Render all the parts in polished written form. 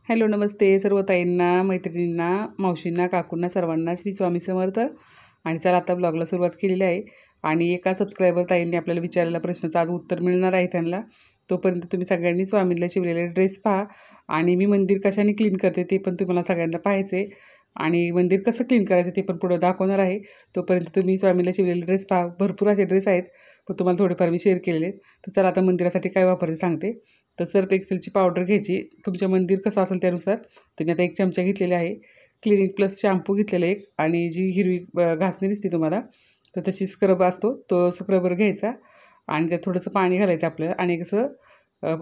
Hello नमस्ते सर्व ताईंना, मैत्रिणींना, मावशींना, काकूंना, सर्वांना श्री स्वामी समर्थ. आणि चला आता ब्लॉगला सुरुवात केलेली आहे. आणि एका सबस्क्रायबर ताईंनी आपल्याला विचारलेल्या प्रश्नाचं आज उत्तर मिळणार आहे त्यांना. तोपर्यंत तुम्ही सगळ्यांनी स्वामींना शिवलेले ड्रेस पहा. आणि मी मंदिर कशाने क्लीन करते ते पण तुम्हाला सगळ्यांना पाहायचे. आणि मंदिर कसं क्लीन करायचं ते पण पुढं दाखवणार आहे. तोपर्यंत तुम्ही स्वामींना शिवलेले ड्रेस पहा. भरपूर असे ड्रेस आहेत, पण तुम्हाला थोडेफार मी शेअर केलेले आहेत. तर चला आता मंदिरासाठी काय वापरायचं सांगते. तर सर्फ एक्सेलची पावडर घ्यायची. तुमचं मंदिर कसं असेल त्यानुसार तुम्ही आता 1 चमचा घेतलेले आहे. क्लिनिक प्लस शॅम्पू घेतलेला एक, आणि जी हिरवी घासणी दिसते तुम्हाला तर तशी स्क्रब असतो तो स्क्रबर घ्यायचा. आणि त्यात थोडंसं पाणी घालायचं आपल्याला. आणि कसं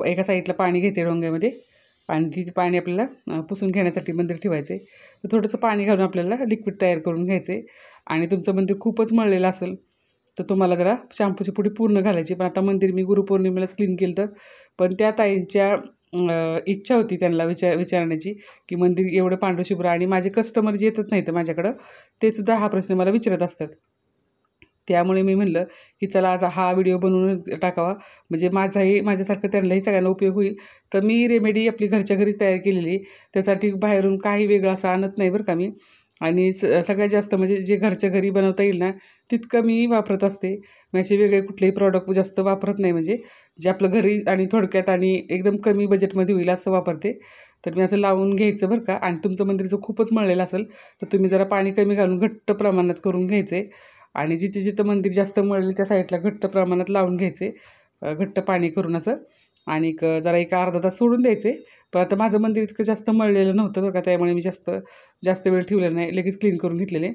एका साईडला पाणी घ्यायचं डोंग्यामध्ये, आणि ती पाणी आपल्याला पुसून घेण्यासाठी मंदिर ठेवायचे. तर थोडंसं पाणी घालून आपल्याला लिक्विड तयार करून घ्यायचे. आणि तुमचं मंदिर खूपच मळलेलं असेल तर तुम्हाला जरा शॅम्पूची पुडी पूर्ण घालायची. पण आता मंदिर मी गुरुपौर्णिमेलाच क्लीन केलं तर, पण त्या ताईंच्या इच्छा होती त्यांना विचारण्याची की मंदिर एवढं पांढरशुभ्र, आणि माझे कस्टमर जे येतात नाही तर माझ्याकडं ते सुद्धा हा प्रश्न मला विचारत असतात. त्यामुळे मी म्हणलं की चला आज हा व्हिडिओ बनवून टाकावा, म्हणजे माझ्यासारखं त्यांनाही सगळ्यांना उपयोग होईल. तर मी रेमेडी आपली घरच्या घरीच तयार केलेली, त्यासाठी बाहेरून काही वेगळं असं आणत नाही बरं का मी. आणि सगळ्यात जास्त म्हणजे जे घरच्या घरी बनवता येईल ना तितकं मी वापरत असते. मी असे वेगळे कुठलेही प्रॉडक्ट जास्त वापरत नाही, म्हणजे जे आपलं घरी आणि थोडक्यात आणि एकदम कमी बजेटमध्ये होईल असं वापरते. तर मी असं लावून घ्यायचं बरं का. आणि तुमचं मंदिर जर खूपच मळलेलं असेल तर तुम्ही जरा पाणी कमी घालून घट्ट प्रमाणात करून घ्यायचे. आणि जिथे जिथं मंदिर जास्त मळले त्या साईडला घट्ट प्रमाणात लावून घ्यायचे, घट्ट पाणी करून असं. आणि जरा एक अर्धा तास सोडून द्यायचे. पण आता माझं मंदिर इतकं जास्त मळलेलं नव्हतं बरं का, त्यामुळे मी जास्त वेळ ठेवलेला नाही, लगेच क्लीन करून घेतलेले.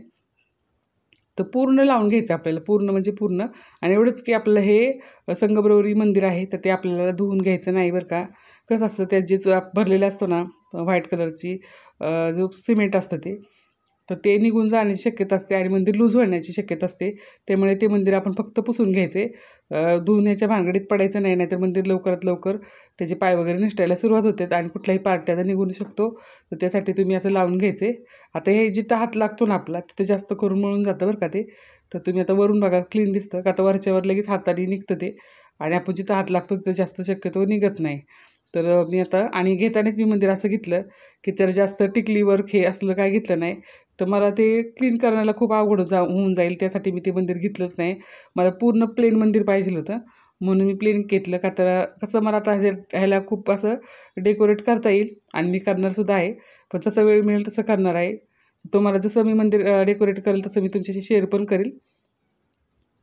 तर पूर्ण लावून घ्यायचं आपल्याला, पूर्ण म्हणजे पूर्ण. आणि एवढंच की आपलं हे संगमरवरी मंदिर आहे तर ते आपल्याला धुवून घ्यायचं नाही बरं का. कसं असतं त्यात जे भरलेलं असतं ना व्हाईट कलरची जो सिमेंट असतं तर ते निघून जाण्याची शक्यता असते आणि मंदिर लूज होण्याची शक्यता असते. त्यामुळे ते मंदिर आपण फक्त पुसून घ्यायचे, धुण्याच्या भानगडीत पडायचं नाही, नाहीतर मंदिर लवकरात लवकर त्याचे पाय वगैरे निष्ठायला सुरुवात होते आणि कुठलाही पार्ट त्याचा निघू शकतो. तर त्यासाठी तुम्ही असं लावून घ्यायचे. आता हे जिथं हात लागतो ना आपला तिथं जास्त करून मळून जातं बरं का ते. तर तुम्ही आता वरून बघा क्लीन दिसतं का, आता वरच्यावर लगेच हाताने निघतं ते. आणि आपण जिथं हात लागतो तिथं जास्त शक्यतो निघत नाही. तर मी आता आणि घेतानाच मी मंदिर असं घेतलं की तर जास्त टिकली वर्क हे असलं काय घेतलं नाही. तर मला ते क्लीन करण्याला खूप अवघड होऊन जाईल, त्यासाठी मी ते मंदिर घेतलंच नाही. मला पूर्ण प्लेन मंदिर पाहिजे होतं, म्हणून मी प्लेन घेतलं का. तर कसं मला आता ह्याला खूप असं डेकोरेट करता येईल आणि मी करणारसुद्धा आहे. पण जसं वेळ मिळेल तसं करणार आहे. तुम्हाला जसं मी मंदिर डेकोरेट करेल तसं मी तुमच्याशी शेअर पण करेल.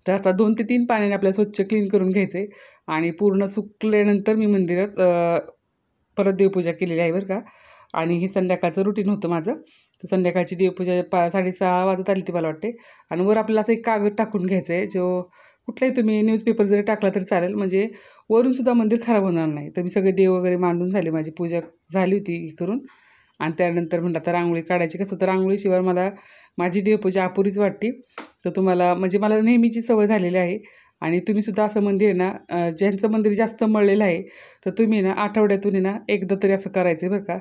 तर आता 2 ते 3 पाण्याने आपल्याला स्वच्छ क्लीन करून घ्यायचे. आणि पूर्ण सुकल्यानंतर मी मंदिरात परत देवपूजा केलेली आहे बरं का. आणि हे संध्याकाळचं रुटीन होतं माझं. तर संध्याकाळची देवपूजा 6:30 वाजत आली ती मला वाटते. आणि वर आपल्याला असं एक कागद टाकून घ्यायचं आहे, जो कुठलाही तुम्ही न्यूजपेपर जरी टाकला तरी चालेल, म्हणजे वरूनसुद्धा मंदिर खराब होणार नाही. तर मी सगळे देव वगैरे मांडून झाले, माझी पूजा झाली होती हे करून. आणि त्यानंतर म्हणलं आता रांगोळी काढायची. कसं तर रांगोळीशिवाय मला माझी देवपूजा अपुरीच वाटते. तर तुम्हाला म्हणजे मला नेहमीची सवय झालेली आहे. आणि तुम्हीसुद्धा असं मंदिर आहे ना, ज्यांचं मंदिर जास्त मळलेलं आहे तर तुम्ही ना आठवड्यातून आहे ना एकदा तरी असं करायचं आहे बरं का.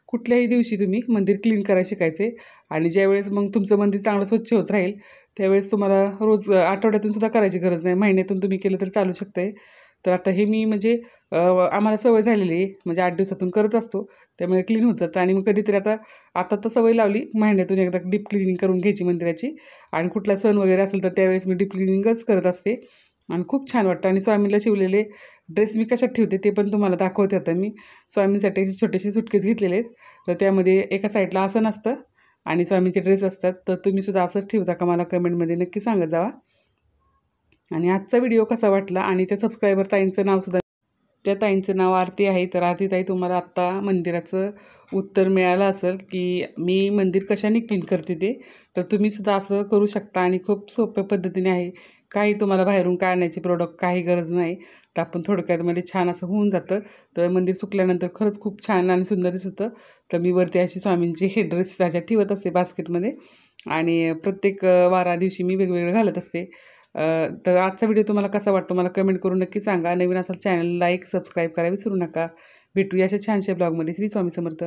कुठल्याही दिवशी तुम्ही मंदिर क्लीन करायला शिकायचे. आणि ज्यावेळेस मग तुमचं मंदिर चांगलं स्वच्छ होत राहील त्यावेळेस तुम्हाला रोज आठवड्यातून सुद्धा करायची गरज नाही, महिन्यातून तुम्ही केलं तर चालू शकतं आहे. तर आता हे मी म्हणजे आम्हाला सवय झालेली आहे, म्हणजे 8 दिवसातून करत असतो, त्यामुळे क्लीन होत जातं. आणि मग कधीतरी आता आता तर सवय लावली महिन्यातून एकदा डीप क्लिनिंग करून घ्यायची मंदिराची. आणि कुठला सण वगैरे असेल तर त्यावेळेस मी डीप क्लिनिंगच करत असते. आणि खूप छान वाटतं. आणि स्वामींना शिवलेले ड्रेस मी कशात ठेवते ते पण तुम्हाला दाखवते. आता मी स्वामींसाठी असे छोटेसे सुटकेस घेतलेले आहेत. तर त्यामध्ये एका साईडला आसन असतं आणि स्वामींचे ड्रेस असतात. तर तुम्हीसुद्धा असंच ठेवता का, मला कमेंटमध्ये नक्की सांगत जावा. आणि आजचा व्हिडिओ कसा वाटला. आणि त्या सबस्क्रायबर ताईंचं नावसुद्धा, त्या ताईंचं नाव आरती आहे. तर आरती ताई, तुम्हाला आत्ता मंदिराचं उत्तर मिळालं असेल की मी मंदिर कशाने क्लीन करते ते. तर तुम्हीसुद्धा असं करू शकता आणि खूप सोप्या पद्धतीने आहे. काही तुम्हाला बाहेरून काय आणायची प्रोडक्ट काही गरज नाही. तर आपण थोडक्यामध्ये छान असं होऊन जातं. तर मंदिर सुकल्यानंतर खरंच खूप छान आणि सुंदर दिसतं. तर मी वरती अशी स्वामींची हे ड्रेस त्याच्यात ठेवत असते बास्केटमध्ये. आणि प्रत्येक वारा दिवशी मी वेगवेगळं घालत असते. तर आजचा व्हिडिओ तुम्हाला कसा वाटतो मला कमेंट करून नक्की सांगा. नवीन असाल चॅनल लाईक सबस्क्राईब करायला विसरू नका. भेटूया अशा छानशा ब्लॉगमध्ये. श्री स्वामी समर्थ.